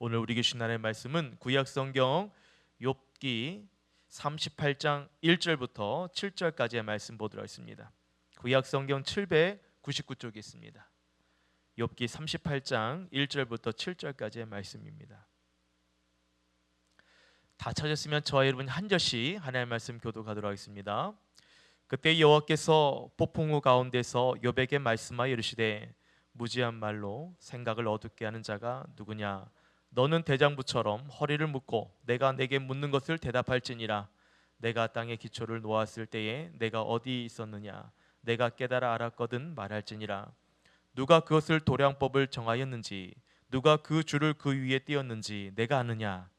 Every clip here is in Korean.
오늘 우리 계신 하나님의 말씀은 구약성경 욥기 38장 1절부터 7절까지의 말씀 보도록 하겠습니다. 구약성경 799쪽에 있습니다. 욥기 38장 1절부터 7절까지의 말씀입니다. 다 찾았으면 저와 여러분 한 절씩 하나님의 말씀 교독하도록 하겠습니다. 그때 여호와께서 폭풍우 가운데서 욥에게 말씀하여 이르시되 무지한 말로 생각을 어둡게 하는 자가 누구냐? 너는 대장부처럼 허리를 묶고 내가 내게 묻는 것을 대답할지니라. 내가 땅에 기초를 놓았을 때에 내가 어디 있었느냐? 내가 깨달아 알았거든 말할지니라. 누가 그것을 도량법을 정하였는지 누가 그 줄을 그 위에 띄었는지 내가 아느냐?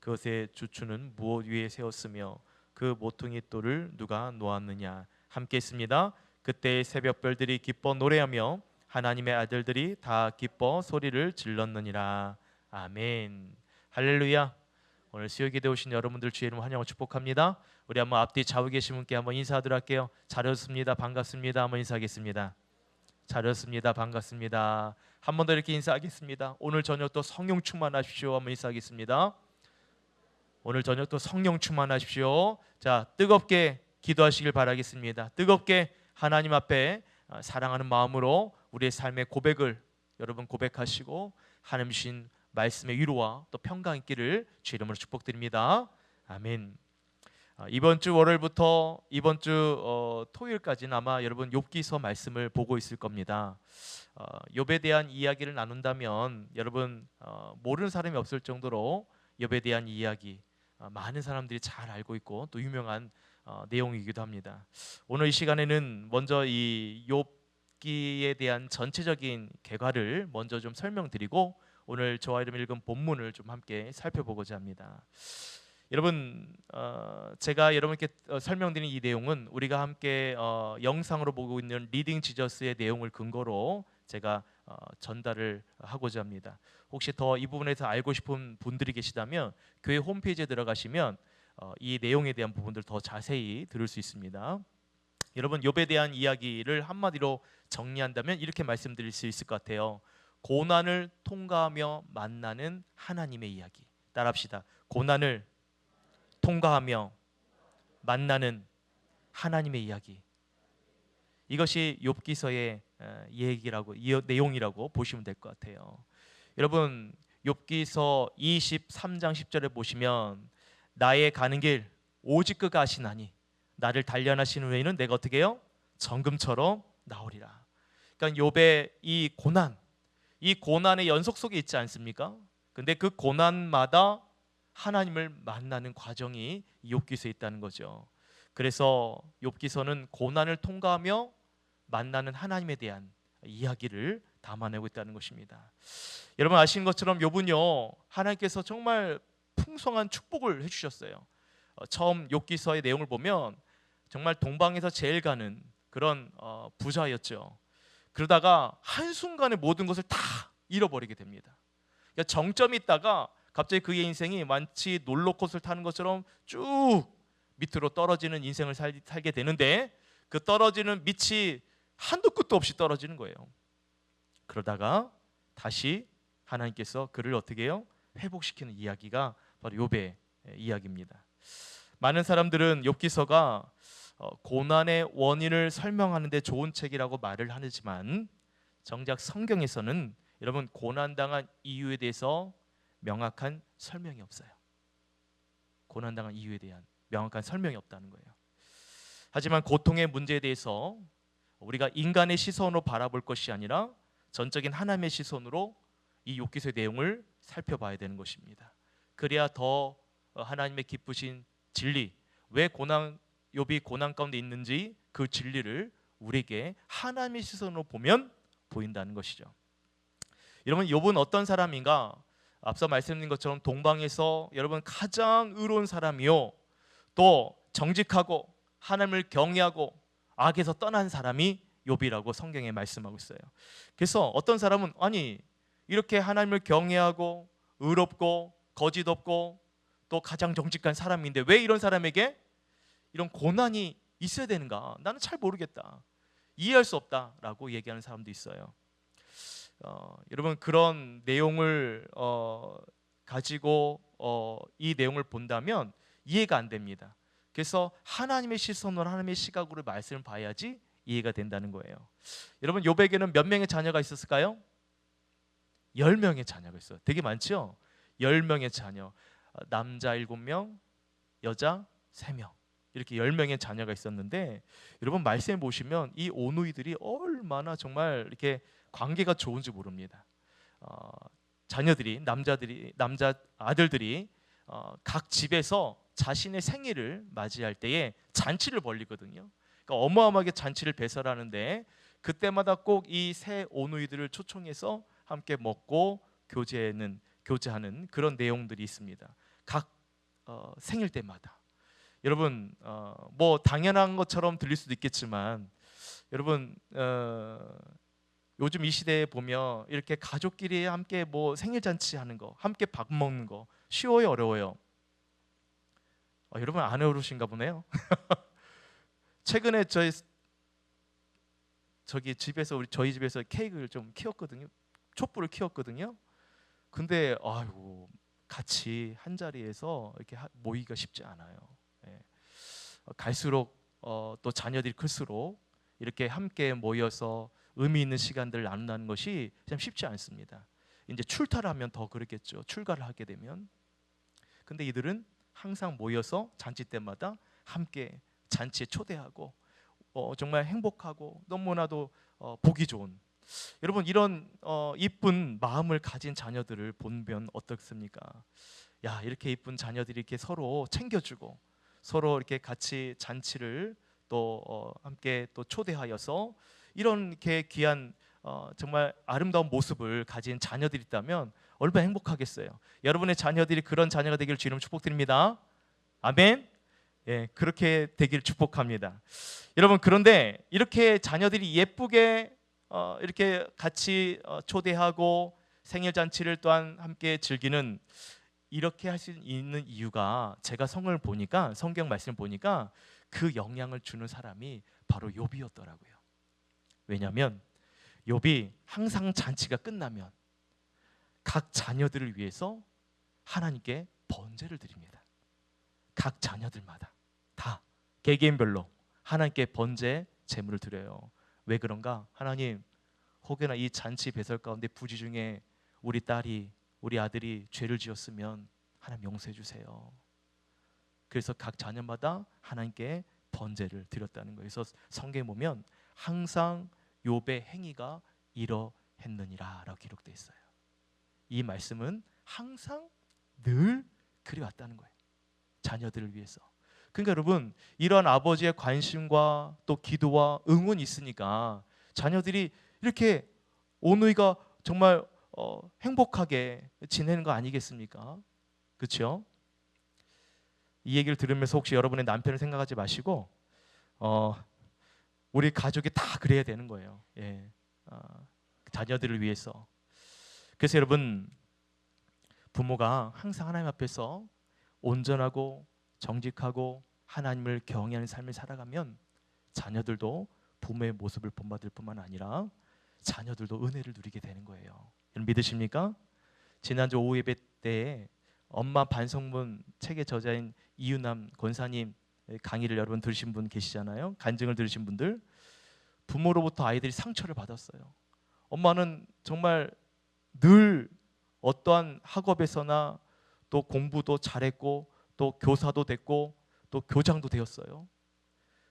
그것의 주추는 무엇 위에 세웠으며 그 모퉁이 돌을 누가 놓았느냐? 함께 있습니다. 그때 새벽별들이 기뻐 노래하며 하나님의 아들들이 다 기뻐 소리를 질렀느니라. 아멘. 할렐루야. 오늘 수요기도에 오신 여러분들 주의 이름 환영을 축복합니다. 우리 한번 앞뒤 좌우 계신 분께 한번 인사하도록 할게요. 잘 오셨습니다. 반갑습니다. 한번 인사하겠습니다. 잘 오셨습니다. 반갑습니다. 한 번 더 이렇게 인사하겠습니다. 오늘 저녁 또 성령 충만하십시오. 한번 인사하겠습니다. 오늘 저녁 또 성령 충만하십시오. 자, 뜨겁게 기도하시길 바라겠습니다. 뜨겁게 하나님 앞에 사랑하는 마음으로 우리의 삶의 고백을 여러분 고백하시고 하나님 주신 말씀의 위로와 또 평강 있기를 주 이름으로 축복드립니다. 아멘. 이번 주 월요일부터 이번 주 토요일까지는 아마 여러분 욥기서 말씀을 보고 있을 겁니다. 욥에 대한 이야기를 나눈다면 여러분 모르는 사람이 없을 정도로 욥에 대한 이야기 많은 사람들이 잘 알고 있고 또 유명한 내용이기도 합니다. 오늘 이 시간에는 먼저 이 욥기에 대한 전체적인 개괄을 먼저 좀 설명드리고 오늘 저와 여러분 읽은 본문을 좀 함께 살펴보고자 합니다. 여러분 제가 여러분께 설명드린 이 내용은 우리가 함께 영상으로 보고 있는 리딩 지저스의 내용을 근거로 제가 전달을 하고자 합니다. 혹시 더 이 부분에서 알고 싶은 분들이 계시다면 교회 홈페이지에 들어가시면 이 내용에 대한 부분들 더 자세히 들을 수 있습니다. 여러분 욥에 대한 이야기를 한마디로 정리한다면 이렇게 말씀드릴 수 있을 것 같아요. 고난을 통과하며 만나는 하나님의 이야기. 따라합시다. 고난을 통과하며 만나는 하나님의 이야기. 이것이 욥기서의 얘기라고 내용이라고 보시면 될 것 같아요. 여러분 욥기서 23장 10절에 보시면 나의 가는 길 오직 그가 아시나니 나를 단련하신 후에는 내가 어떻게 해요? 정금처럼 나오리라. 그러니까 욥의 이 고난의 연속 속에 있지 않습니까? 근데 그 고난마다 하나님을 만나는 과정이 욥기서에 있다는 거죠. 그래서 욥기서는 고난을 통과하며 만나는 하나님에 대한 이야기를 담아내고 있다는 것입니다. 여러분 아시는 것처럼 욥은요 하나님께서 정말 풍성한 축복을 해주셨어요. 처음 욥기서의 내용을 보면 정말 동방에서 제일 가는 그런 부자였죠. 그러다가 한순간에 모든 것을 다 잃어버리게 됩니다. 그러니까 정점이 있다가 갑자기 그의 인생이 마치 롤러코스터를 타는 것처럼 쭉 밑으로 떨어지는 인생을 살게 되는데 그 떨어지는 밑이 한도 끝도 없이 떨어지는 거예요. 그러다가 다시 하나님께서 그를 어떻게 해요? 회복시키는 이야기가 바로 욥의 이야기입니다. 많은 사람들은 욥기서가 고난의 원인을 설명하는 데 좋은 책이라고 말을 하지만 정작 성경에서는 여러분 고난당한 이유에 대해서 명확한 설명이 없어요. 고난당한 이유에 대한 명확한 설명이 없다는 거예요. 하지만 고통의 문제에 대해서 우리가 인간의 시선으로 바라볼 것이 아니라 전적인 하나님의 시선으로 이 욥기서의 내용을 살펴봐야 되는 것입니다. 그래야 더 하나님의 기쁘신 진리, 왜 욥이 고난 가운데 있는지 그 진리를 우리에게 하나님의 시선으로 보면 보인다는 것이죠. 여러분 욥은 어떤 사람인가? 앞서 말씀드린 것처럼 동방에서 여러분 가장 의로운 사람이요 또 정직하고 하나님을 경외하고 악에서 떠난 사람이 욥이라고 성경에 말씀하고 있어요. 그래서 어떤 사람은 아니 이렇게 하나님을 경외하고 의롭고 거짓 없고 또 가장 정직한 사람인데 왜 이런 사람에게 이런 고난이 있어야 되는가? 나는 잘 모르겠다. 이해할 수 없다라고 얘기하는 사람도 있어요. 여러분 그런 내용을 가지고 이 내용을 본다면 이해가 안 됩니다. 그래서 하나님의 시선으로 하나님의 시각으로 말씀을 봐야지 이해가 된다는 거예요. 여러분 욥에게는 몇 명의 자녀가 있었을까요? 10명의 자녀가 있어요. 되게 많죠? 10명의 자녀. 남자 7명, 여자 3명. 이렇게 10명의 자녀가 있었는데 여러분 말씀해 보시면 이 오누이들이 얼마나 정말 이렇게 관계가 좋은지 모릅니다. 자녀들이 남자 아들들이 각 집에서 자신의 생일을 맞이할 때에 잔치를 벌리거든요. 그러니까 어마어마하게 잔치를 배설하는데 그때마다 꼭 이 세 오누이들을 초청해서 함께 먹고 교제하는 그런 내용들이 있습니다. 각 생일 때마다. 여러분 뭐 당연한 것처럼 들릴 수도 있겠지만 여러분 요즘 이 시대에 보면 이렇게 가족끼리 함께 뭐 생일 잔치 하는 거, 함께 밥 먹는 거 쉬워요, 어려워요? 여러분 안 어려우신가 보네요. 최근에 저희 집에서 케이크를 좀 키웠거든요. 촛불을 키웠거든요. 근데 아이고 같이 한 자리에서 이렇게 모이기가 쉽지 않아요. 예. 갈수록 또 자녀들이 클수록 이렇게 함께 모여서 의미 있는 시간들을 나눈다는 것이 참 쉽지 않습니다. 이제 출타를 하면 더 그렇겠죠. 출가를 하게 되면. 근데 이들은 항상 모여서 잔치 때마다 함께 잔치에 초대하고 정말 행복하고 너무나도 보기 좋은 여러분 이런 이쁜 마음을 가진 자녀들을 보면 어떻습니까? 야 이렇게 이쁜 자녀들이 이렇게 서로 챙겨주고 서로 이렇게 같이 잔치를 또 함께 또 초대하여서 이런 이렇게 귀한 정말 아름다운 모습을 가진 자녀들이 있다면 얼마나 행복하겠어요. 여러분의 자녀들이 그런 자녀가 되기를 주님 축복드립니다. 아멘. 예, 그렇게 되기를 축복합니다. 여러분 그런데 이렇게 자녀들이 예쁘게 이렇게 같이 초대하고 생일 잔치를 또한 함께 즐기는 이렇게 할 수 있는 이유가 제가 성경 말씀을 보니까 그 영향을 주는 사람이 바로 욥이었더라고요. 왜냐하면 욥이 항상 잔치가 끝나면 각 자녀들을 위해서 하나님께 번제를 드립니다. 각 자녀들마다 다 개개인별로 하나님께 번제 제물을 드려요. 왜 그런가? 하나님 혹여나 이 잔치 배설 가운데 부지 중에 우리 딸이 우리 아들이 죄를 지었으면 하나님 용서해 주세요. 그래서 각 자녀마다 하나님께 번제를 드렸다는 거예요. 그래서 성경에 보면 항상 욥의 행위가 이러했느니라라고 기록되어 있어요. 이 말씀은 항상 늘 그래왔다는 거예요. 자녀들을 위해서. 그러니까 여러분 이런 아버지의 관심과 또 기도와 응원이 있으니까 자녀들이 이렇게 오누이가 정말 행복하게 지내는 거 아니겠습니까? 그렇죠? 이 얘기를 들으면서 혹시 여러분의 남편을 생각하지 마시고 우리 가족이 다 그래야 되는 거예요. 예. 자녀들을 위해서. 그래서 여러분 부모가 항상 하나님 앞에서 온전하고 정직하고 하나님을 경외하는 삶을 살아가면 자녀들도 부모의 모습을 본받을 뿐만 아니라 자녀들도 은혜를 누리게 되는 거예요. 여러분 믿으십니까? 지난주 오후 예배 때 엄마 반성문 책의 저자인 이유남 권사님 강의를 여러분 들으신 분 계시잖아요. 간증을 들으신 분들 부모로부터 아이들이 상처를 받았어요. 엄마는 정말 늘 어떠한 학업에서나 또 공부도 잘했고 또 교사도 됐고 또 교장도 되었어요.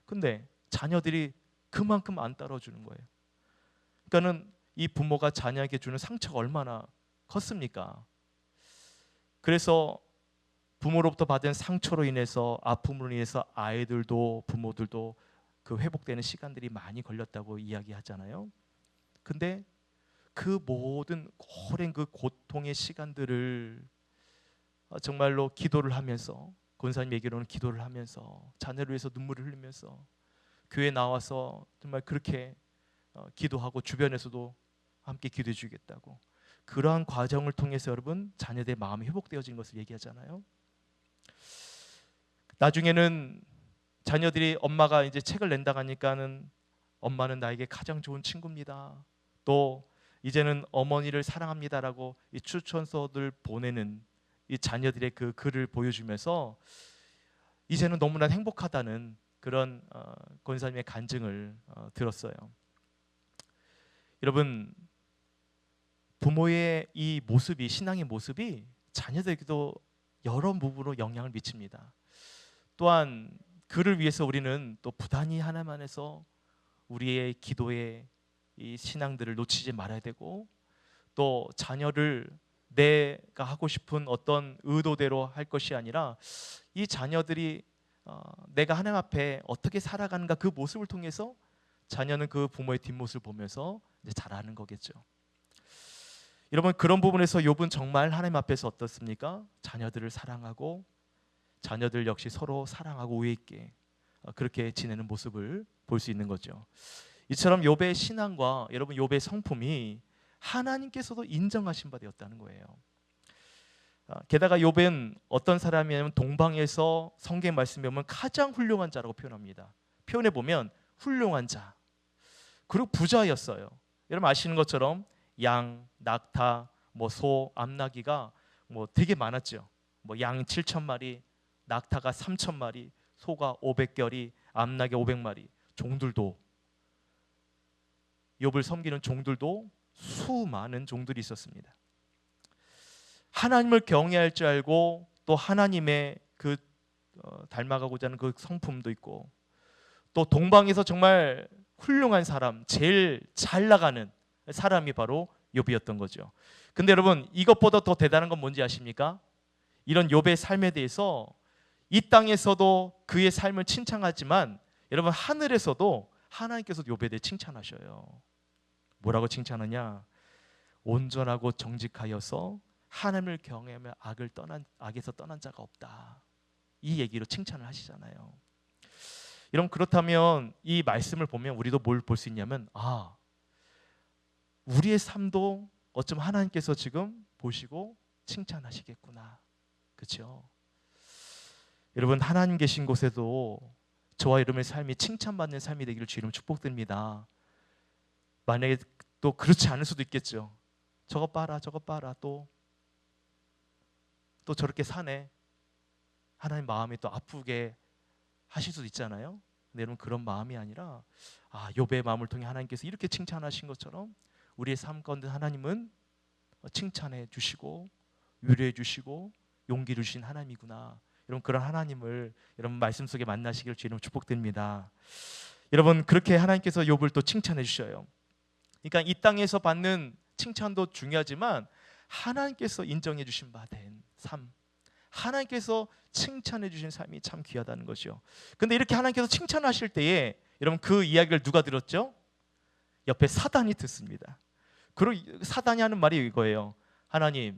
근데 자녀들이 그만큼 안 따라주는 거예요. 그러니까는 이 부모가 자녀에게 주는 상처가 얼마나 컸습니까? 그래서 부모로부터 받은 상처로 인해서 아픔으로 인해서 아이들도 부모들도 그 회복되는 시간들이 많이 걸렸다고 이야기하잖아요. 근데 그 모든 오랜 그 고통의 시간들을 정말로 기도를 하면서 권사님 얘기로는 기도를 하면서 자녀를 위해서 눈물을 흘리면서 교회 나와서 정말 그렇게 기도하고 주변에서도 함께 기도해 주겠다고 그러한 과정을 통해서 여러분 자녀들의 마음이 회복되어진 것을 얘기하잖아요. 나중에는 자녀들이 엄마가 이제 책을 낸다고 하니까는 엄마는 나에게 가장 좋은 친구입니다. 또 이제는 어머니를 사랑합니다라고 이 추천서들 보내는 이 자녀들의 그 글을 보여주면서 이제는 너무나 행복하다는 그런 권사님의 간증을 들었어요. 여러분, 부모의 이 모습이, 신앙의 모습이 자녀들에게도 여러 부분으로 영향을 미칩니다. 또한 그를 위해서 우리는 또 부단히 하나님 안에서 우리의 기도의 이 신앙들을 놓치지 말아야 되고, 또 자녀를 내가 하고 싶은 어떤 의도대로 할 것이 아니라 이 자녀들이 내가 하나님 앞에 어떻게 살아가는가, 그 모습을 통해서 자녀는 그 부모의 뒷모습을 보면서 이제 자라는 거겠죠. 여러분, 그런 부분에서 욥은 정말 하나님 앞에서 어떻습니까? 자녀들을 사랑하고 자녀들 역시 서로 사랑하고 우애 있게 그렇게 지내는 모습을 볼 수 있는 거죠. 이처럼 욥의 신앙과 여러분 욥의 성품이 하나님께서도 인정하신 바 되었다는 거예요. 게다가 욥은 어떤 사람이냐면 동방에서 성경 말씀에 보면 가장 훌륭한 자라고 표현합니다. 표현해 보면 훌륭한 자, 그리고 부자였어요. 여러분 아시는 것처럼 양, 낙타, 소, 암나귀가 되게 많았죠. 양 7,000마리, 낙타가 3,000마리, 소가 500결이, 암나귀 500마리. 종들도, 욥을 섬기는 종들도 수많은 종들이 있었습니다. 하나님을 경외할 줄 알고 또 하나님의 그 닮아가고자 하는 그 성품도 있고, 또 동방에서 정말 훌륭한 사람, 제일 잘 나가는 사람이 바로 욥이었던 거죠. 근데 여러분, 이것보다 더 대단한 건 뭔지 아십니까? 이런 욥의 삶에 대해서 이 땅에서도 그의 삶을 칭찬하지만 여러분 하늘에서도 하나님께서 욥에 대해 칭찬하셔요. 뭐라고 칭찬하냐? 온전하고 정직하여서 하나님을 경외하며 악에서 떠난 자가 없다. 이 얘기로 칭찬을 하시잖아요. 여러분, 그렇다면 이 말씀을 보면 우리도 뭘 볼 수 있냐면, 우리의 삶도 어쩌면 하나님께서 지금 보시고 칭찬하시겠구나. 그렇죠? 여러분, 하나님 계신 곳에도 저와 여러분의 삶이 칭찬받는 삶이 되기를 주님 축복드립니다. 만약에 또 그렇지 않을 수도 있겠죠. 저거 봐라, 저거 봐라, 또 저렇게 사네. 하나님 마음이 또 아프게 하실 수도 있잖아요. 근데 여러분, 그런 마음이 아니라 욥의 마음을 통해 하나님께서 이렇게 칭찬하신 것처럼 우리의 삶 가운데 하나님은 칭찬해 주시고 위로해 주시고 용기를 주신 하나님이구나. 여러분, 그런 하나님을 여러분 말씀 속에 만나시기를 주님 축복드립니다. 여러분, 그렇게 하나님께서 욥을 또 칭찬해 주셔요. 그러니까 이 땅에서 받는 칭찬도 중요하지만 하나님께서 인정해 주신 바 된 삶, 하나님께서 칭찬해 주신 삶이 참 귀하다는 것이요. 근데 이렇게 하나님께서 칭찬하실 때에 여러분 그 이야기를 누가 들었죠? 옆에 사단이 듣습니다. 그리고 사단이 하는 말이 이거예요. 하나님,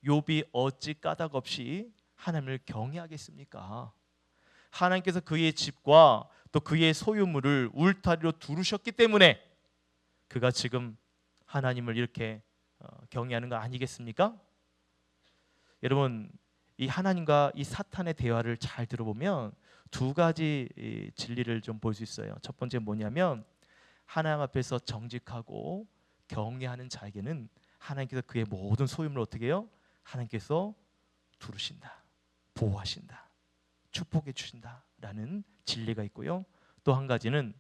욥이 어찌 까닭 없이 하나님을 경외하겠습니까? 하나님께서 그의 집과 또 그의 소유물을 울타리로 두르셨기 때문에 그가 지금 하나님을 이렇게 경외하는 거 아니겠습니까? 여러분, 이 하나님과 이 사탄의 대화를 잘 들어보면 두 가지 진리를 좀 볼 수 있어요. 첫 번째 뭐냐면 하나님 앞에서 정직하고 경외하는 자에게는 하나님께서 그의 모든 소유물을 어떻게 해요? 하나님께서 두르신다, 보호하신다, 축복해 주신다라는 진리가 있고요. 또 한 가지는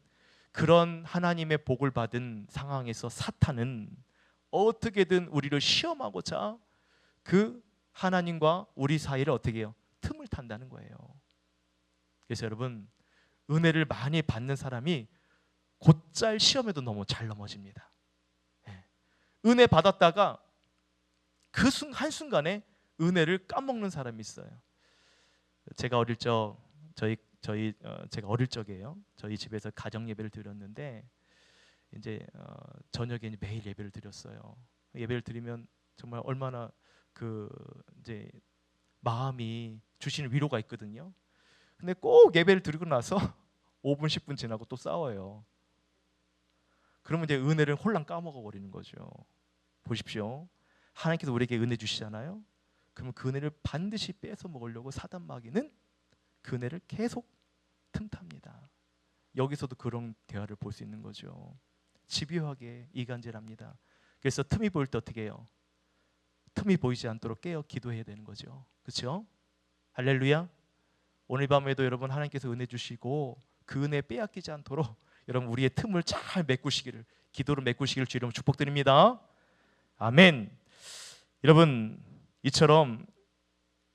그런 하나님의 복을 받은 상황에서 사탄은 어떻게든 우리를 시험하고자 그 하나님과 우리 사이를 어떻게 해요? 틈을 탄다는 거예요. 그래서 여러분, 은혜를 많이 받는 사람이 곧잘 시험에도 너무 잘 넘어집니다. 은혜 받았다가 그 한순간에 은혜를 까먹는 사람이 있어요. 제가 어릴 적 제가 어릴 적이에요. 저희 집에서 가정 예배를 드렸는데 이제 저녁에 매일 예배를 드렸어요. 예배를 드리면 정말 얼마나 이제 마음이 주시는 위로가 있거든요. 근데 꼭 예배를 드리고 나서 5분 10분 지나고 또 싸워요. 그러면 이제 은혜를 홀랑 까먹어 버리는 거죠. 보십시오. 하나님께서 우리에게 은혜 주시잖아요. 그러면 그 은혜를 반드시 뺏어 먹으려고 사단 마귀는 그 은혜를 계속 틈탑니다. 여기서도 그런 대화를 볼 수 있는 거죠. 집요하게 이간질합니다. 그래서 틈이 보일 때 어떻게 해요? 틈이 보이지 않도록 깨어 기도해야 되는 거죠. 그렇죠? 할렐루야. 오늘 밤에도 여러분 하나님께서 은혜 주시고 그 은혜 빼앗기지 않도록 여러분 우리의 틈을 잘 메꾸시기를, 기도로 메꾸시기를 주님 축복드립니다. 아멘. 여러분, 이처럼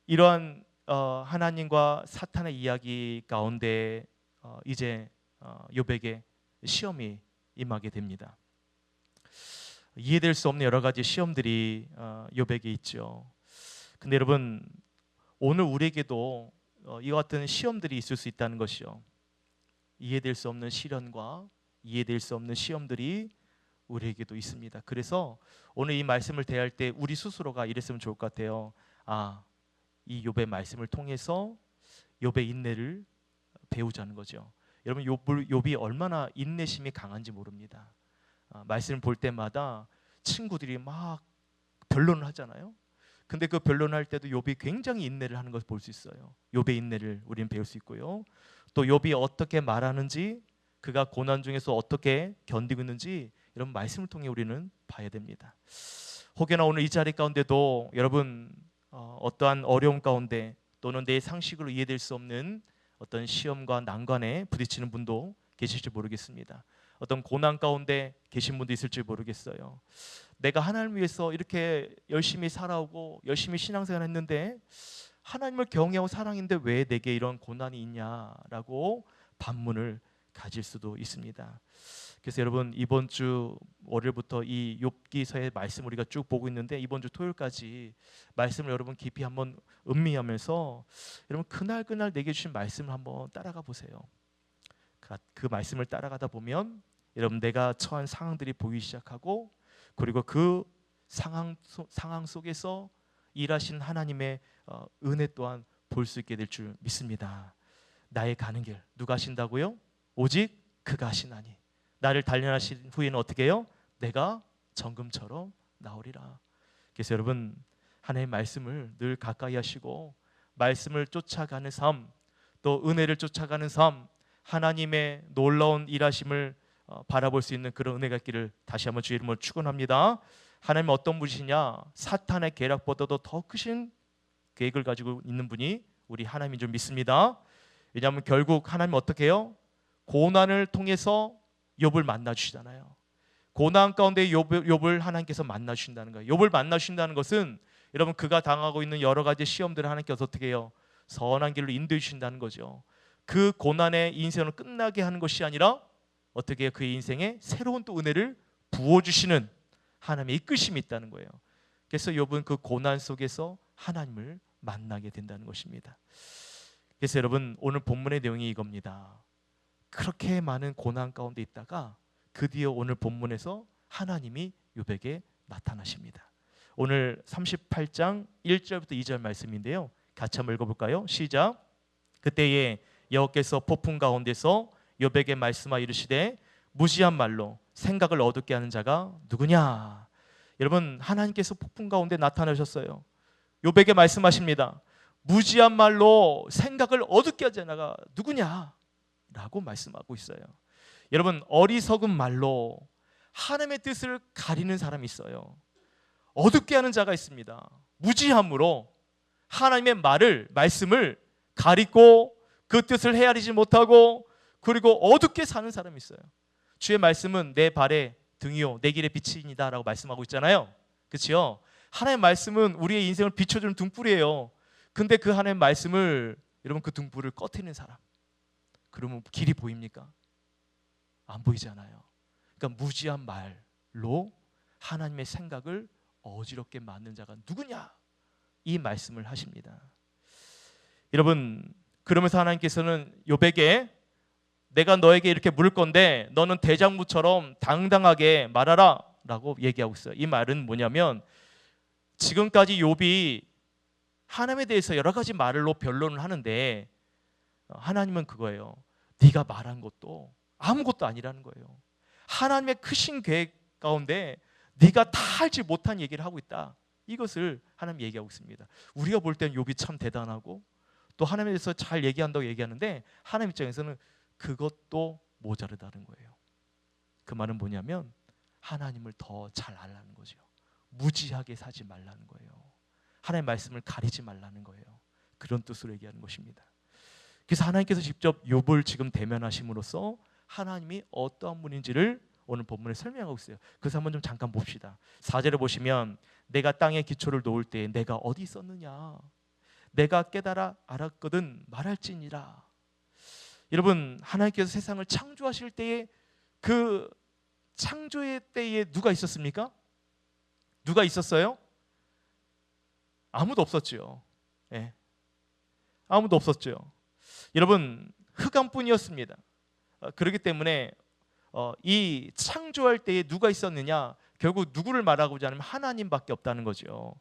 이러한 하나님과 사탄의 이야기 가운데 이제 욥에게 시험이 임하게 됩니다. 이해될 수 없는 여러 가지 시험들이 욥에게 있죠. 근데 여러분, 오늘 우리에게도 이와 같은 시험들이 있을 수 있다는 것이요. 이해될 수 없는 시련과 이해될 수 없는 시험들이 우리에게도 있습니다. 그래서 오늘 이 말씀을 대할 때 우리 스스로가 이랬으면 좋을 것 같아요. 이 욥의 말씀을 통해서 욥의 인내를 배우자는 거죠. 여러분, 욥이 얼마나 인내심이 강한지 모릅니다. 말씀을 볼 때마다 친구들이 막 변론을 하잖아요. 근데 그 변론할 때도 욥이 굉장히 인내를 하는 것을 볼 수 있어요. 욥의 인내를 우리는 배울 수 있고요. 또 욥이 어떻게 말하는지, 그가 고난 중에서 어떻게 견디고 있는지 이런 말씀을 통해 우리는 봐야 됩니다. 혹여나 오늘 이 자리 가운데도 여러분 어떠한 어려움 가운데 또는 내 상식으로 이해될 수 없는 어떤 시험과 난관에 부딪히는 분도 계실지 모르겠습니다. 어떤 고난 가운데 계신 분도 있을지 모르겠어요. 내가 하나님을 위해서 이렇게 열심히 살아오고 열심히 신앙생활 했는데 하나님을 경외하고 사랑했는데 왜 내게 이런 고난이 있냐라고 반문을 가질 수도 있습니다. 그래서 여러분, 이번 주 월요일부터 이 욥기서의 말씀 우리가 쭉 보고 있는데 이번 주 토요일까지 말씀을 여러분 깊이 한번 음미하면서 여러분 그날 내게 주신 말씀을 한번 따라가 보세요. 그 말씀을 따라가다 보면 여러분 내가 처한 상황들이 보이기 시작하고, 그리고 그 상황 속에서 일하신 하나님의 은혜 또한 볼 수 있게 될 줄 믿습니다. 나의 가는 길 누가 하신다고요? 오직 그가 하시나니 나를 단련하신 후에는 어떻게 해요? 내가 정금처럼 나오리라. 그래서 여러분 하나님의 말씀을 늘 가까이 하시고 말씀을 쫓아가는 삶, 또 은혜를 쫓아가는 삶, 하나님의 놀라운 일하심을 바라볼 수 있는 그런 은혜가 있기를 다시 한번 주의 이름으로 축원합니다. 하나님은 어떤 분이시냐? 사탄의 계략보다도 더 크신 계획을 가지고 있는 분이 우리 하나님인 줄 믿습니다. 왜냐하면 결국 하나님은 어떻게 해요? 고난을 통해서 욥을 만나 주시잖아요. 고난 가운데 욥을 하나님께서 만나 주신다는 거예요. 욥을 만나 주신다는 것은 여러분 그가 당하고 있는 여러 가지 시험들을 하나님께서 어떻게 해요? 선한 길로 인도해 주신다는 거죠. 그 고난의 인생을 끝나게 하는 것이 아니라 어떻게 해요? 그의 인생에 새로운 또 은혜를 부어주시는 하나님의 이끄심이 있다는 거예요. 그래서 욥은 그 고난 속에서 하나님을 만나게 된다는 것입니다. 그래서 여러분 오늘 본문의 내용이 이겁니다. 그렇게 많은 고난 가운데 있다가 드디어 오늘 본문에서 하나님이 욥에게 나타나십니다. 오늘 38장 1절부터 2절 말씀인데요. 같이 한번 읽어볼까요? 시작. 그때에 여호와께서 폭풍 가운데서 욥에게 말씀하여 이르시되 무지한 말로 생각을 어둡게 하는 자가 누구냐? 여러분 하나님께서 폭풍 가운데 나타나셨어요. 욥에게 말씀하십니다. 무지한 말로 생각을 어둡게 하는 자가 누구냐? 라고 말씀하고 있어요. 여러분 어리석은 말로 하나님의 뜻을 가리는 사람이 있어요. 어둡게 하는 자가 있습니다. 무지함으로 하나님의 말씀을 가리고 그 뜻을 헤아리지 못하고 그리고 어둡게 사는 사람이 있어요. 주의 말씀은 내 발의 등이요 내 길의 빛이니다라고 말씀하고 있잖아요. 그렇죠? 하나님의 말씀은 우리의 인생을 비춰주는 등불이에요. 근데 그 하나님의 말씀을 여러분 그 등불을 꺼트리는 사람, 그러면 길이 보입니까? 안 보이잖아요. 그러니까 무지한 말로 하나님의 생각을 어지럽게 만든 자가 누구냐? 이 말씀을 하십니다. 여러분 그러면서 하나님께서는 욥에게 내가 너에게 이렇게 물을 건데 너는 대장부처럼 당당하게 말하라 라고 얘기하고 있어요. 이 말은 뭐냐면 지금까지 욥이 하나님에 대해서 여러 가지 말로 변론을 하는데 하나님은 그거예요. 네가 말한 것도 아무것도 아니라는 거예요. 하나님의 크신 계획 가운데 네가 다 알지 못한 얘기를 하고 있다. 이것을 하나님 얘기하고 있습니다. 우리가 볼 때는 욥이 참 대단하고 또 하나님에 대해서 잘 얘기한다고 얘기하는데 하나님 입장에서는 그것도 모자르다는 거예요. 그 말은 뭐냐면 하나님을 더 잘 알라는 거죠. 무지하게 사지 말라는 거예요. 하나님의 말씀을 가리지 말라는 거예요. 그런 뜻으로 얘기하는 것입니다. 그래서 하나님께서 직접 욥을 지금 대면하심으로써 하나님이 어떠한 분인지를 오늘 본문에 설명하고 있어요. 그래서 한번 좀 잠깐 봅시다. 4절에 보시면 내가 땅에 기초를 놓을 때 내가 어디 있었느냐, 내가 깨달아 알았거든 말할지니라. 여러분, 하나님께서 세상을 창조하실 때에 그 창조의 때에 누가 있었습니까? 누가 있었어요? 아무도 없었죠. 예. 아무도 없었죠. 여러분, 흑암뿐이었습니다. 그렇기 때문에 이 창조할 때에 누가 있었느냐, 결국 누구를 말하고자 하면 하나님밖에 없다는 거죠.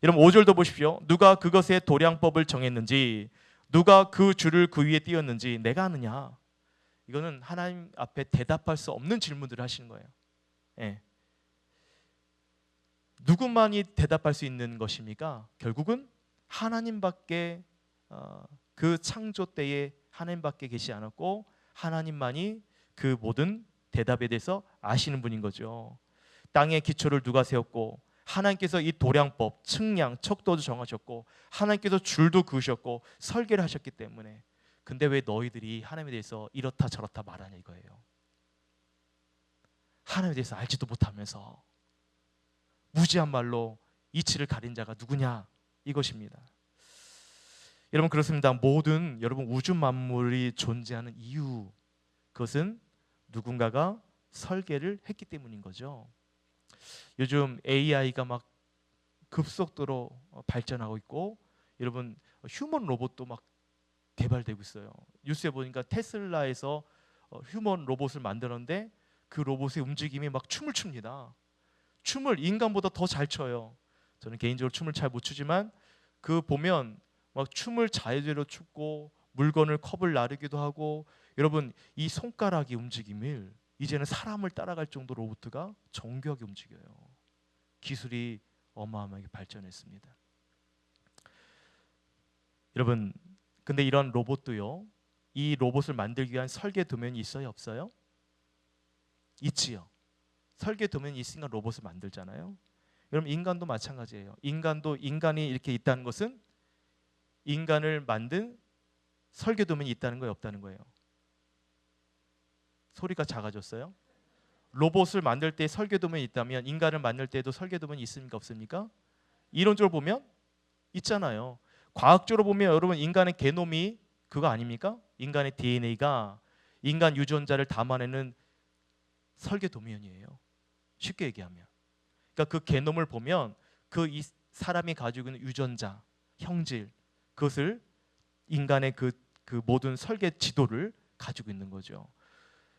여러분 5절도 보십시오. 누가 그것의 도량법을 정했는지, 누가 그 줄을 그 위에 띄었는지 내가 아느냐. 이거는 하나님 앞에 대답할 수 없는 질문들을 하시는 거예요. 예. 누구만이 대답할 수 있는 것입니까? 결국은 하나님밖에, 그 창조 때에 하나님밖에 계시지 않았고 하나님만이 그 모든 대답에 대해서 아시는 분인 거죠. 땅의 기초를 누가 세웠고, 하나님께서 이 도량법, 측량, 척도도 정하셨고, 하나님께서 줄도 그으셨고 설계를 하셨기 때문에, 근데 왜 너희들이 하나님에 대해서 이렇다 저렇다 말하냐 이거예요. 하나님에 대해서 알지도 못하면서 무지한 말로 이치를 가린 자가 누구냐 이것입니다. 여러분, 그렇습니다. 모든 여러분 우주 만물이 존재하는 이유, 그것은 누군가가 설계를 했기 때문인 거죠. 요즘 AI가 막 급속도로 발전하고 있고, 여러분 휴먼 로봇도 막 개발되고 있어요. 뉴스에 보니까 테슬라에서 휴먼 로봇을 만들었는데 그 로봇의 움직임이 막 춤을 춥니다. 춤을 인간보다 더 잘 춰요. 저는 개인적으로 춤을 잘 못 추지만 그 보면 막 춤을 자유대로 춥고 물건을 컵을 나르기도 하고, 여러분 이 손가락이 움직임을 이제는 사람을 따라갈 정도로 로봇가 정교하게 움직여요. 기술이 어마어마하게 발전했습니다. 여러분, 근데 이런 로봇도요, 이 로봇을 만들기 위한 설계 도면이 있어요, 없어요? 있지요. 설계 도면이 있으니까 로봇을 만들잖아요. 여러분, 인간도 마찬가지예요. 인간이 이렇게 있다는 것은 인간을 만든 설계 도면이 있다는 거예요, 없다는 거예요? 소리가 작아졌어요? 로봇을 만들 때 설계 도면이 있다면 인간을 만들 때도 설계 도면이 있습니까, 없습니까? 이론적으로 보면 있잖아요. 과학적으로 보면 여러분, 인간의 게놈이 그거 아닙니까? 인간의 DNA가 인간 유전자를 담아내는 설계 도면이에요. 쉽게 얘기하면, 그러니까 그 게놈을 보면 이 사람이 가지고 있는 유전자, 형질, 그것을 인간의 그 모든 설계 지도를 가지고 있는 거죠.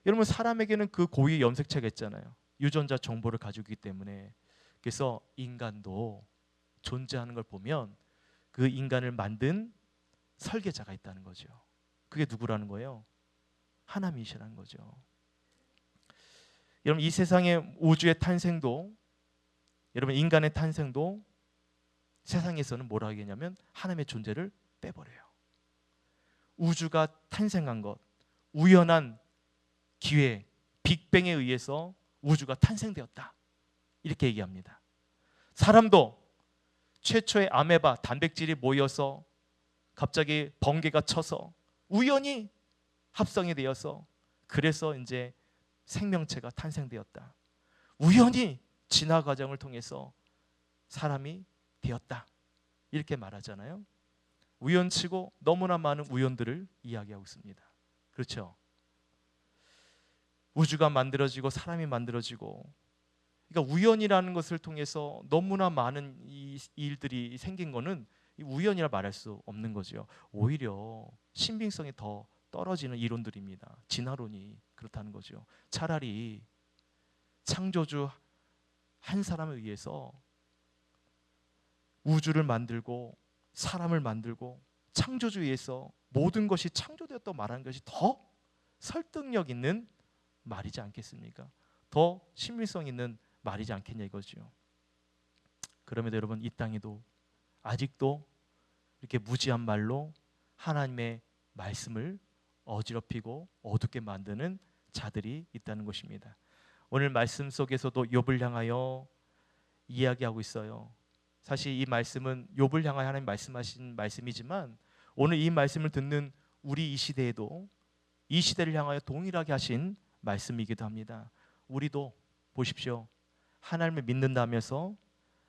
여러분, 사람에게는 그 고유의 염색체가 있잖아요. 유전자 정보를 가지고 있기 때문에. 그래서 인간도 존재하는 걸 보면 그 인간을 만든 설계자가 있다는 거죠. 그게 누구라는 거예요? 하나님이시라는 거죠. 여러분, 이 세상의 우주의 탄생도, 여러분 인간의 탄생도 세상에서는 뭐라 하겠냐면 하나님의 존재를 빼버려요. 우주가 탄생한 것, 우연한 기회, 빅뱅에 의해서 우주가 탄생되었다, 이렇게 얘기합니다. 사람도 최초의 아메바, 단백질이 모여서 갑자기 번개가 쳐서 우연히 합성이 되어서, 그래서 이제 생명체가 탄생되었다. 우연히 진화 과정을 통해서 사람이 되었다, 이렇게 말하잖아요. 우연치고 너무나 많은 우연들을 이야기하고 있습니다. 그렇죠? 우주가 만들어지고 사람이 만들어지고, 그러니까 우연이라는 것을 통해서 너무나 많은 이 일들이 생긴 거는 우연이라 말할 수 없는 거죠. 오히려 신빙성이 더 떨어지는 이론들입니다. 진화론이 그렇다는 거죠. 차라리 창조주 한 사람에 의해서 우주를 만들고 사람을 만들고 창조주에 의해서 모든 것이 창조되었다고 말하는 것이 더 설득력 있는 말이지 않겠습니까? 더 신빙성 있는 말이지 않겠냐 이거죠. 그럼에도 여러분, 이 땅에도 아직도 이렇게 무지한 말로 하나님의 말씀을 어지럽히고 어둡게 만드는 자들이 있다는 것입니다. 오늘 말씀 속에서도 욥을 향하여 이야기하고 있어요. 사실 이 말씀은 욥을 향하여 하나님 말씀하신 말씀이지만 오늘 이 말씀을 듣는 우리 이 시대에도 이 시대를 향하여 동일하게 하신 말씀이기도 합니다. 우리도 보십시오. 하나님을 믿는다면서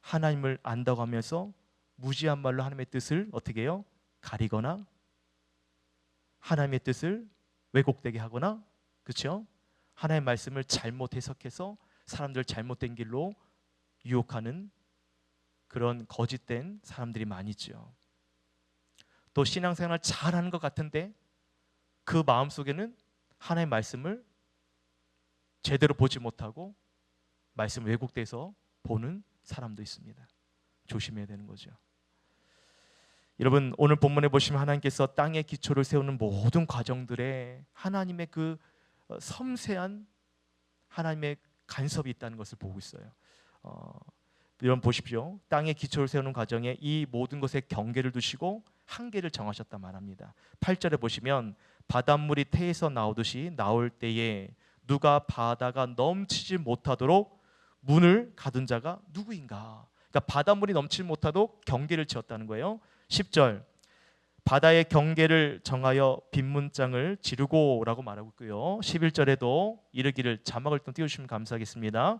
하나님을 안다고 하면서 무지한 말로 하나님의 뜻을 어떻게 해요? 가리거나 하나님의 뜻을 왜곡되게 하거나, 그렇죠? 하나님의 말씀을 잘못 해석해서 사람들 잘못된 길로 유혹하는 그런 거짓된 사람들이 많이 있죠. 또 신앙생활 잘하는 것 같은데 그 마음속에는 하나님의 말씀을 제대로 보지 못하고 말씀 왜곡돼서 보는 사람도 있습니다. 조심해야 되는 거죠. 여러분, 오늘 본문에 보시면 하나님께서 땅의 기초를 세우는 모든 과정들에 하나님의 그 섬세한 하나님의 간섭이 있다는 것을 보고 있어요. 여러분 보십시오. 땅의 기초를 세우는 과정에 이 모든 것에 경계를 두시고 한계를 정하셨다 말합니다. 8절에 보시면 바닷물이 태에서 나오듯이 나올 때에 누가 바다가 넘치지 못하도록 문을 가둔 자가 누구인가? 그러니까 바닷물이 넘치지 못하도록 경계를 지었다는 거예요. 10절 바다의 경계를 정하여 빈 문장을 지르고라고 말하고 있고요. 11절에도 이르기를, 자막을 좀 띄워주시면 감사하겠습니다.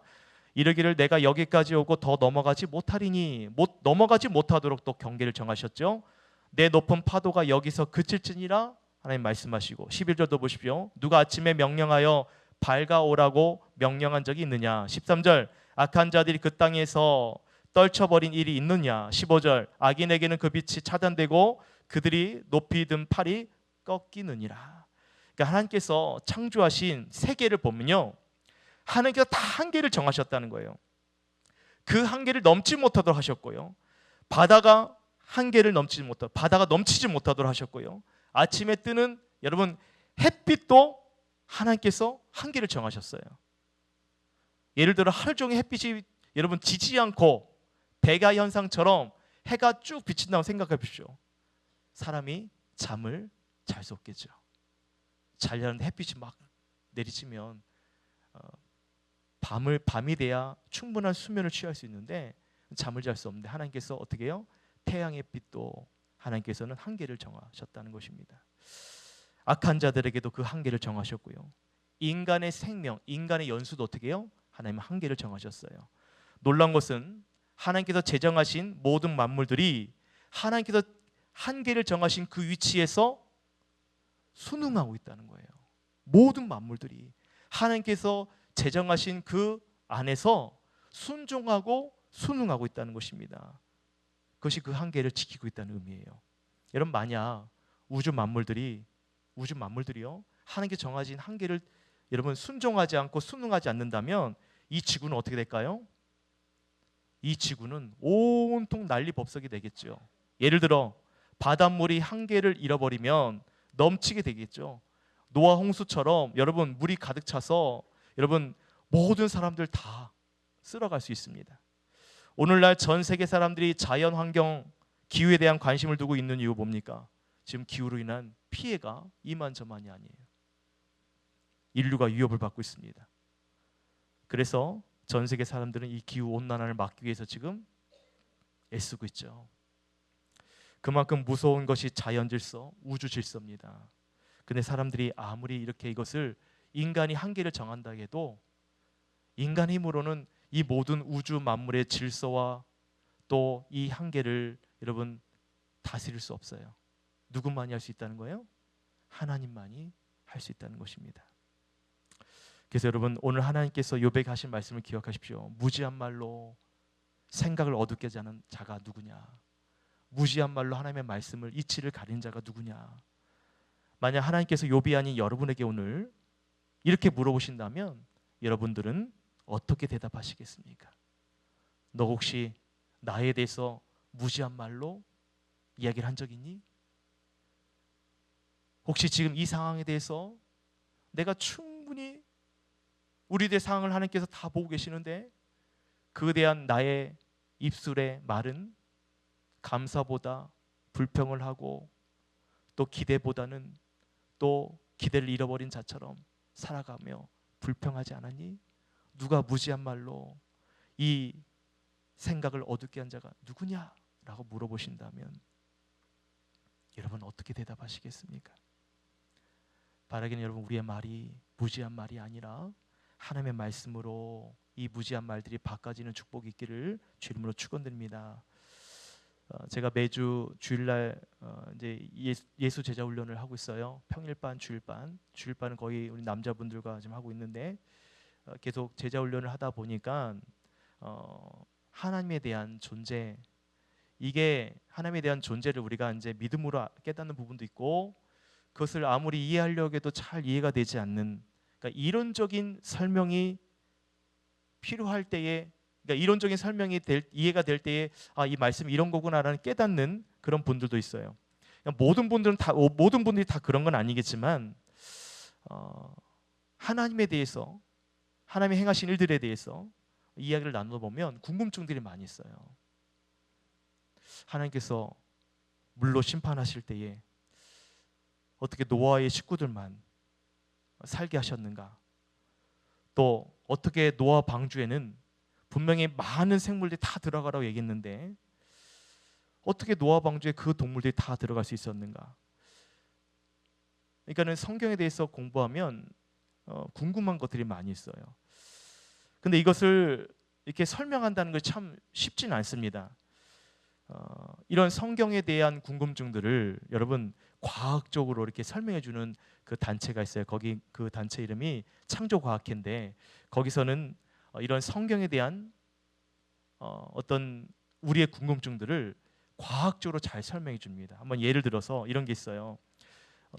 이르기를 내가 여기까지 오고 더 넘어가지 못하리니, 넘어가지 못하도록 또 경계를 정하셨죠. 내 높은 파도가 여기서 그칠지니라 하나님 말씀하시고, 11절도 보십시오. 누가 아침에 명령하여 밝아오라고 명령한 적이 있느냐. 13절 악한 자들이 그 땅에서 떨쳐버린 일이 있느냐. 15절 악인에게는 그 빛이 차단되고 그들이 높이 든 팔이 꺾이느니라. 그러니까 하나님께서 창조하신 세계를 보면요, 하나님께서 다 한계를 정하셨다는 거예요. 그 한계를 넘지 못하도록 하셨고요, 바다가 한계를 넘치지 못하도록, 바다가 넘치지 못하도록 하셨고요, 아침에 뜨는 여러분 햇빛도 하나님께서 한계를 정하셨어요. 예를 들어 하루 종일 햇빛이 여러분 지지 않고 백야 현상처럼 해가 쭉 비친다고 생각해 보십시오. 사람이 잠을 잘 수 없겠죠. 자려는데 햇빛이 막 내리치면 밤이 돼야 충분한 수면을 취할 수 있는데 잠을 잘 수 없는데, 하나님께서 어떻게 해요? 태양의 빛도 하나님께서는 한계를 정하셨다는 것입니다. 악한 자들에게도 그 한계를 정하셨고요, 인간의 생명, 인간의 연수도 어떻게 해요? 하나님은 한계를 정하셨어요. 놀라운 것은 하나님께서 제정하신 모든 만물들이 하나님께서 한계를 정하신 그 위치에서 순응하고 있다는 거예요. 모든 만물들이 하나님께서 제정하신 그 안에서 순종하고 순응하고 있다는 것입니다. 그것이 그 한계를 지키고 있다는 의미예요. 여러분, 만약 우주 만물들이요, 하나님께 정하신 한계를 여러분 순종하지 않고 순응하지 않는다면 이 지구는 어떻게 될까요? 이 지구는 온통 난리법석이 되겠죠. 예를 들어 바닷물이 한계를 잃어버리면 넘치게 되겠죠. 노아 홍수처럼 여러분 물이 가득 차서 여러분 모든 사람들 다 쓸어갈 수 있습니다. 오늘날 전 세계 사람들이 자연 환경, 기후에 대한 관심을 두고 있는 이유 뭡니까? 지금 기후로 인한 피해가 이만저만이 아니에요. 인류가 위협을 받고 있습니다. 그래서 전 세계 사람들은 이 기후 온난화를 막기 위해서 지금 애쓰고 있죠. 그만큼 무서운 것이 자연 질서, 우주 질서입니다. 근데 사람들이 아무리 이렇게 이것을 인간이 한계를 정한다 해도 인간의 힘으로는 이 모든 우주 만물의 질서와 또 이 한계를 여러분 다스릴 수 없어요. 누구만이 할 수 있다는 거예요? 하나님만이 할 수 있다는 것입니다. 그래서 여러분, 오늘 하나님께서 욥에게 하신 말씀을 기억하십시오. 무지한 말로 생각을 어둡게 하는 자가 누구냐? 무지한 말로 하나님의 말씀을, 이치를 가린 자가 누구냐? 만약 하나님께서 욥이 아닌 여러분에게 오늘 이렇게 물어보신다면 여러분들은 어떻게 대답하시겠습니까? 너 혹시 나에 대해서 무지한 말로 이야기를 한 적 있니? 혹시 지금 이 상황에 대해서 내가 충분히 우리들의 상황을 하나님께서 다 보고 계시는데 그에 대한 나의 입술의 말은 감사보다 불평을 하고 또 기대보다는 또 기대를 잃어버린 자처럼 살아가며 불평하지 않았니? 누가 무지한 말로 이 생각을 어둡게 한 자가 누구냐라고 물어보신다면 여러분 어떻게 대답하시겠습니까? 바라기는 여러분 우리의 말이 무지한 말이 아니라 하나님의 말씀으로 이 무지한 말들이 바꿔지는 축복이 있기를 주 이름으로 축원드립니다. 제가 매주 주일날 이제 예수 제자 훈련을 하고 있어요. 평일반, 주일반. 주일반은 거의 우리 남자분들과 지금 하고 있는데 계속 제자 훈련을 하다 보니까 하나님에 대한 존재, 이게 하나님에 대한 존재를 우리가 이제 믿음으로 깨닫는 부분도 있고 그것을 아무리 이해하려고 해도 잘 이해가 되지 않는, 그러니까 이론적인 설명이 필요할 때에, 그러니까 이론적인 설명이 이해가 될 때에 이 말씀이 이런 거구나라는 깨닫는 그런 분들도 있어요. 그러니까 모든 분들이 다 그런 건 아니겠지만 하나님에 대해서, 하나님이 행하신 일들에 대해서 이야기를 나누다 보면 궁금증들이 많이 있어요. 하나님께서 물로 심판하실 때에 어떻게 노아의 식구들만 살게 하셨는가? 또 어떻게 노아 방주에는 분명히 많은 생물들이 다 들어가라고 얘기했는데 어떻게 노아 방주에 그 동물들이 다 들어갈 수 있었는가? 그러니까는 성경에 대해서 공부하면 궁금한 것들이 많이 있어요. 근데 이것을 이렇게 설명한다는 걸 참 쉽지는 않습니다. 이런 성경에 대한 궁금증들을 여러분 과학적으로 이렇게 설명해 주는 그 단체가 있어요. 거기 그 단체 이름이 창조과학회인데 거기서는 이런 성경에 대한 어떤 우리의 궁금증들을 과학적으로 잘 설명해 줍니다. 한번 예를 들어서 이런 게 있어요.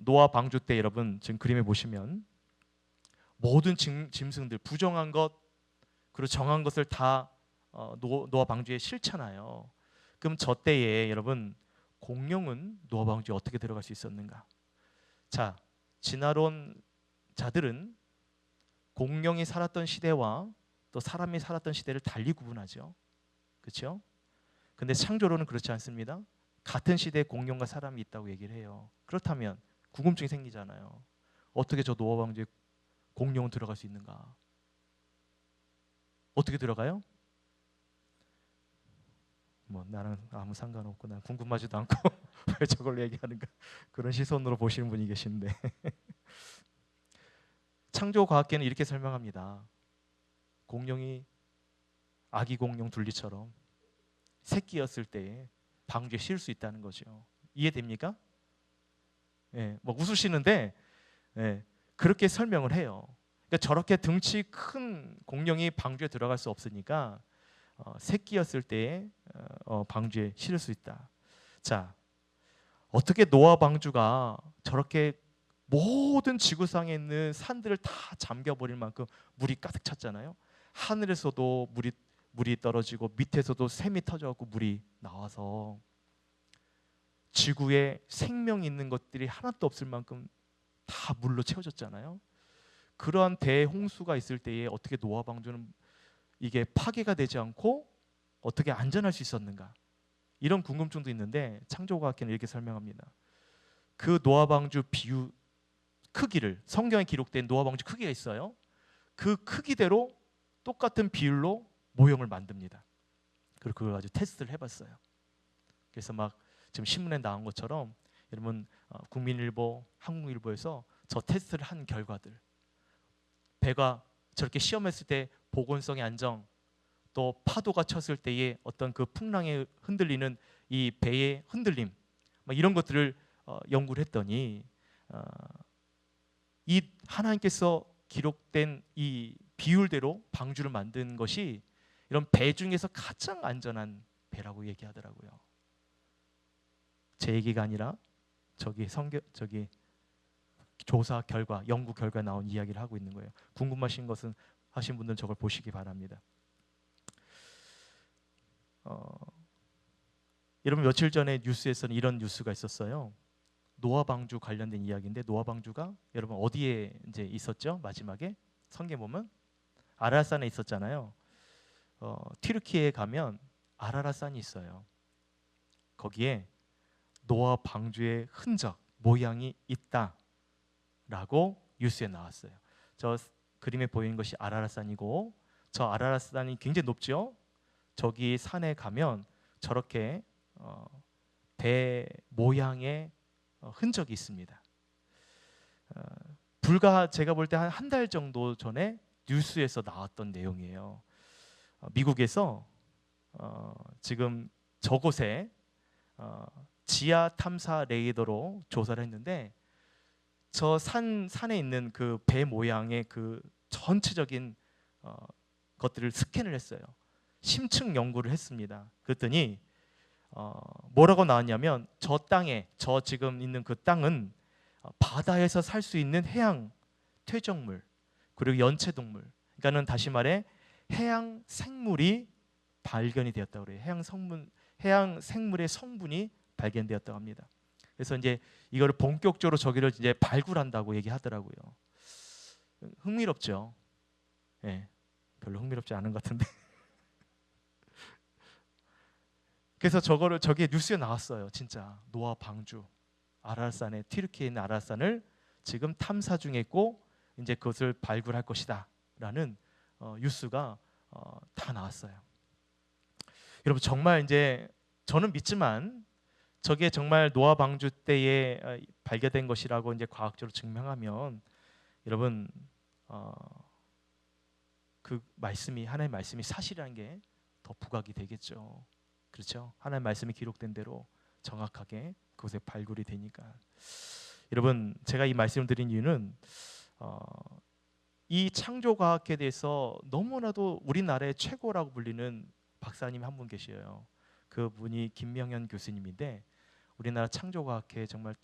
노아 방주 때 여러분 지금 그림에 보시면 모든 짐승들 부정한 것 그리고 정한 것을 다 노아 방주에 실잖아요. 그럼 저 때에 여러분 공룡은 노아 방주에 어떻게 들어갈 수 있었는가? 자, 진화론 자들은 공룡이 살았던 시대와 또 사람이 살았던 시대를 달리 구분하죠. 그렇죠? 근데 창조론은 그렇지 않습니다. 같은 시대에 공룡과 사람이 있다고 얘기를 해요. 그렇다면 궁금증이 생기잖아요. 어떻게 저 노아 방주에 공룡은 들어갈 수 있는가? 어떻게 들어가요? 뭐 나랑 아무 상관없고 난 궁금하지도 않고 왜 저걸 얘기하는가 그런 시선으로 보시는 분이 계신데 창조과학계는 이렇게 설명합니다. 공룡이 아기 공룡 둘리처럼 새끼였을 때 방주에 실 수 있다는 거죠. 이해됩니까? 예, 뭐 웃으시는데 예, 그렇게 설명을 해요. 그러니까 저렇게 등치 큰 공룡이 방주에 들어갈 수 없으니까 새끼였을 때 방주에 실을 수 있다. 자, 어떻게 노아 방주가 저렇게 모든 지구상에 있는 산들을 다 잠겨버릴 만큼 물이 가득 찼잖아요. 하늘에서도 물이 떨어지고 밑에서도 샘이 터져갖고 물이 나와서 지구에 생명 있는 것들이 하나도 없을 만큼 다 물로 채워졌잖아요. 그러한 대홍수가 있을 때에 어떻게 노아 방주는 이게 파괴가 되지 않고 어떻게 안전할 수 있었는가? 이런 궁금증도 있는데 창조과학계는 이렇게 설명합니다. 그 노아 방주 비유 크기를 성경에 기록된 노아 방주 크기가 있어요. 그 크기대로 똑같은 비율로 모형을 만듭니다. 그리고 그걸 가지고 테스트를 해봤어요. 그래서 막 지금 신문에 나온 것처럼 여러분 국민일보, 한국일보에서 저 테스트를 한 결과들, 배가 저렇게 시험했을 때 보건성의 안정, 또 파도가 쳤을 때의 어떤 그 풍랑에 흔들리는 이 배의 흔들림, 이런 것들을 연구를 했더니 이 하나님께서 기록된 이 비율대로 방주를 만든 것이 이런 배 중에서 가장 안전한 배라고 얘기하더라고요. 제 얘기가 아니라 저기 조사 결과, 연구 결과 나온 이야기를 하고 있는 거예요. 궁금하신 것은 하신 분들은 저걸 보시기 바랍니다. 여러분 며칠 전에 뉴스에서는 이런 뉴스가 있었어요. 노아 방주 관련된 이야기인데 노아 방주가 여러분 어디에 이제 있었죠? 마지막에 성경 보면 아라라산에 있었잖아요. 튀르키예에 가면 아라라산이 있어요. 거기에 노아 방주의 흔적, 모양이 있다라고 뉴스에 나왔어요. 저 그림에 보이는 것이 아라라산이고 저 아라라산이 굉장히 높죠. 저기 산에 가면 저렇게 배 모양의 흔적이 있습니다. 불과 제가 볼 때 한 달 정도 전에 뉴스에서 나왔던 내용이에요. 미국에서 지금 저곳에 지하 탐사 레이더로 조사를 했는데 저 산에 있는 그 배 모양의 그 전체적인 것들을 스캔을 했어요. 심층 연구를 했습니다. 그랬더니 뭐라고 나왔냐면 저 땅에 저 지금 있는 그 땅은 바다에서 살 수 있는 해양 퇴적물 그리고 연체동물, 그러니까는 다시 말해 해양 생물이 발견이 되었다고 그래요. 해양 생물의 성분이 발견되었다고 합니다. 그래서 이제 이거를 본격적으로 저기를 이제 발굴한다고 얘기하더라고요. 흥미롭죠? 예, 별로 흥미롭지 않은 것 같은데. 그래서 저게 뉴스에 나왔어요. 진짜 노아 방주 아라산에 튀르키예에 있는 아라산을 지금 탐사 중에 있고 이제 그것을 발굴할 것이다라는 뉴스가 다 나왔어요. 여러분 정말 이제 저는 믿지만 저게 정말 노아 방주 때에 발견된 것이라고 이제 과학적으로 증명하면 여러분 그 말씀이 하나님의 말씀이 사실이라는 게 더 부각이 되겠죠. 그렇죠? 하나님의 말씀이 기록된 대로 정확하게 그곳에 발굴이 되니까. 여러분 제가 이 말씀을 드린 이유는 이 창조과학에 대해서 너무나도 우리나라의 최고라고 불리는 박사님 한 분 계셔요. 그분이 김명현 교수님인데 우리나라 창조과학회 정말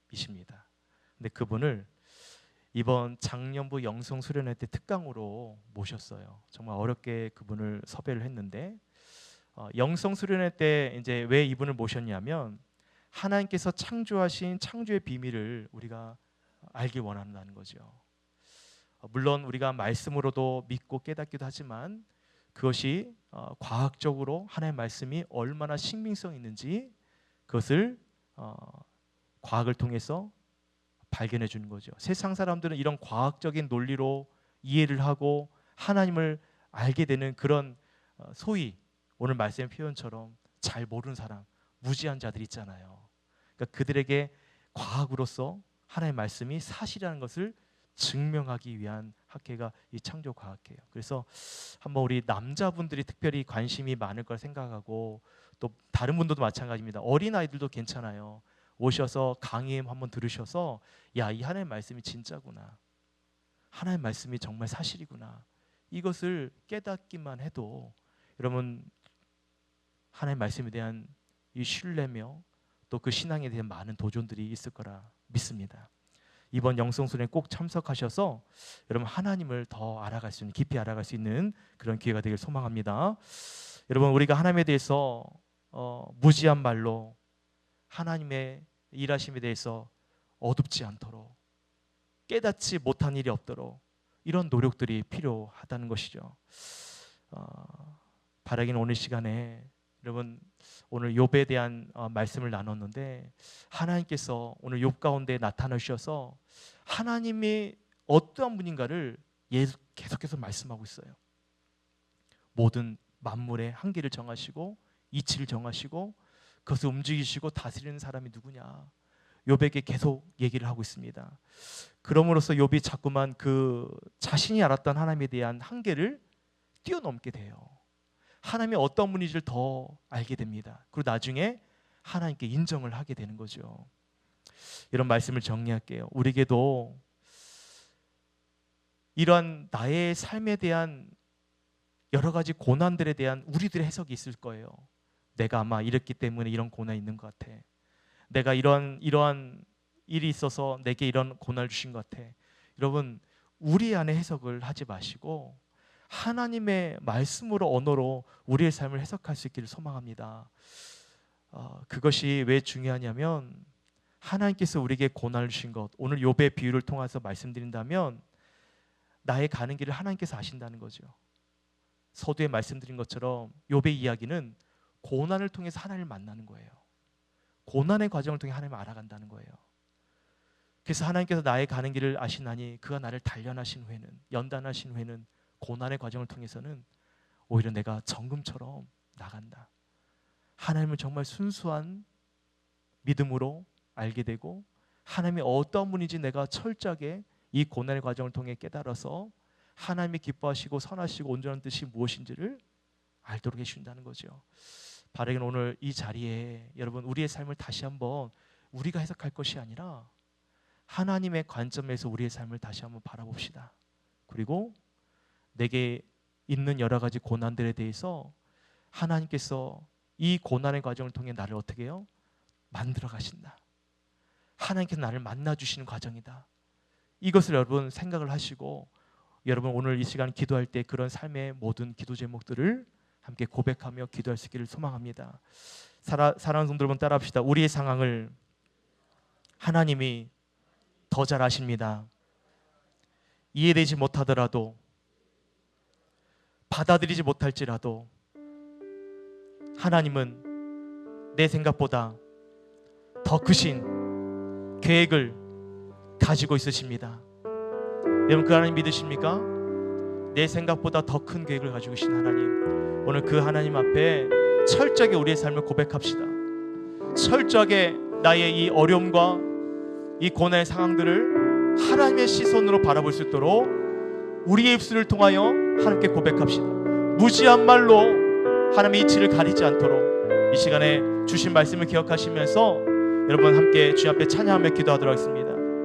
탑이십니다. 근데 그분을 이번 작년부 영성수련회 때 특강으로 모셨어요. 정말 어렵게 그분을 섭외를 했는데 영성수련회 때 이제 왜 이분을 모셨냐면 하나님께서 창조하신 창조의 비밀을 우리가 알기 원한다는 거죠. 물론 우리가 말씀으로도 믿고 깨닫기도 하지만 그것이 과학적으로 하나님의 말씀이 얼마나 신빙성 있는지 그것을 과학을 통해서 발견해 주는 거죠. 세상 사람들은 이런 과학적인 논리로 이해를 하고 하나님을 알게 되는 그런 소위 오늘 말씀의 표현처럼 잘 모르는 사람, 무지한 자들 있잖아요. 그러니까 그들에게 과학으로서 하나님의 말씀이 사실이라는 것을 증명하기 위한 학회가 이 창조과학회예요. 그래서 한번 우리 남자분들이 특별히 관심이 많을 걸 생각하고 또 다른 분들도 마찬가지입니다. 어린아이들도 괜찮아요. 오셔서 강의 한번 들으셔서 야, 이 하나님의 말씀이 진짜구나. 하나님의 말씀이 정말 사실이구나. 이것을 깨닫기만 해도 여러분 하나님의 말씀에 대한 이 신뢰며 또 그 신앙에 대한 많은 도전들이 있을 거라 믿습니다. 이번 영성수련회 꼭 참석하셔서 여러분 하나님을 더 알아갈 수 있는, 깊이 알아갈 수 있는 그런 기회가 되길 소망합니다. 여러분 우리가 하나님에 대해서 무지한 말로 하나님의 일하심에 대해서 어둡지 않도록 깨닫지 못한 일이 없도록 이런 노력들이 필요하다는 것이죠. 바라기는 오늘 시간에 여러분 오늘 욥에 대한 말씀을 나눴는데 하나님께서 오늘 욥 가운데 나타나셔서 하나님이 어떠한 분인가를 계속해서 말씀하고 있어요. 모든 만물의 한계를 정하시고 이치를 정하시고 그것을 움직이시고 다스리는 사람이 누구냐, 욥에게 계속 얘기를 하고 있습니다. 그럼으로써 욥이 자꾸만 그 자신이 알았던 하나님에 대한 한계를 뛰어넘게 돼요. 하나님이 어떤 분인지를 더 알게 됩니다. 그리고 나중에 하나님께 인정을 하게 되는 거죠. 이런 말씀을 정리할게요. 우리에게도 이러한 나의 삶에 대한 여러 가지 고난들에 대한 우리들의 해석이 있을 거예요. 내가 아마 이랬기 때문에 이런 고난이 있는 것 같아. 내가 이러한 일이 있어서 내게 이런 고난을 주신 것 같아. 여러분 우리 안에 해석을 하지 마시고 하나님의 말씀으로 언어로 우리의 삶을 해석할 수 있기를 소망합니다. 그것이 왜 중요하냐면 하나님께서 우리에게 고난을 주신 것, 오늘 욥의 비유를 통해서 말씀드린다면 나의 가는 길을 하나님께서 아신다는 거죠. 서두에 말씀드린 것처럼 욥의 이야기는 고난을 통해서 하나님을 만나는 거예요. 고난의 과정을 통해 하나님을 알아간다는 거예요. 그래서 하나님께서 나의 가는 길을 아시나니 그가 나를 단련하신 후에는, 연단하신 후에는 고난의 과정을 통해서는 오히려 내가 정금처럼 나간다. 하나님을 정말 순수한 믿음으로 알게 되고 하나님이 어떤 분인지 내가 철저하게 이 고난의 과정을 통해 깨달아서 하나님이 기뻐하시고 선하시고 온전한 뜻이 무엇인지를 알도록 해주신다는 거죠. 바르게는 오늘 이 자리에 여러분 우리의 삶을 다시 한번 우리가 해석할 것이 아니라 하나님의 관점에서 우리의 삶을 다시 한번 바라봅시다. 그리고 내게 있는 여러 가지 고난들에 대해서 하나님께서 이 고난의 과정을 통해 나를 어떻게 해요? 만들어 가신다. 하나님께서 나를 만나주시는 과정이다. 이것을 여러분 생각을 하시고 여러분 오늘 이 시간 기도할 때 그런 삶의 모든 기도 제목들을 함께 고백하며 기도할 수 있기를 소망합니다. 사랑하는 성도 여러분 따라합시다. 우리의 상황을 하나님이 더 잘 아십니다. 이해되지 못하더라도 받아들이지 못할지라도 하나님은 내 생각보다 더 크신 계획을 가지고 있으십니다. 여러분 그 하나님 믿으십니까? 내 생각보다 더 큰 계획을 가지고 계신 하나님, 오늘 그 하나님 앞에 철저하게 우리의 삶을 고백합시다. 철저하게 나의 이 어려움과 이 고난의 상황들을 하나님의 시선으로 바라볼 수 있도록 우리의 입술을 통하여 하나님께 고백합시다. 무지한 말로 하나님의 이치를 가리지 않도록 이 시간에 주신 말씀을 기억하시면서 여러분 함께 주님 앞에 찬양하며 기도하도록 하겠습니다.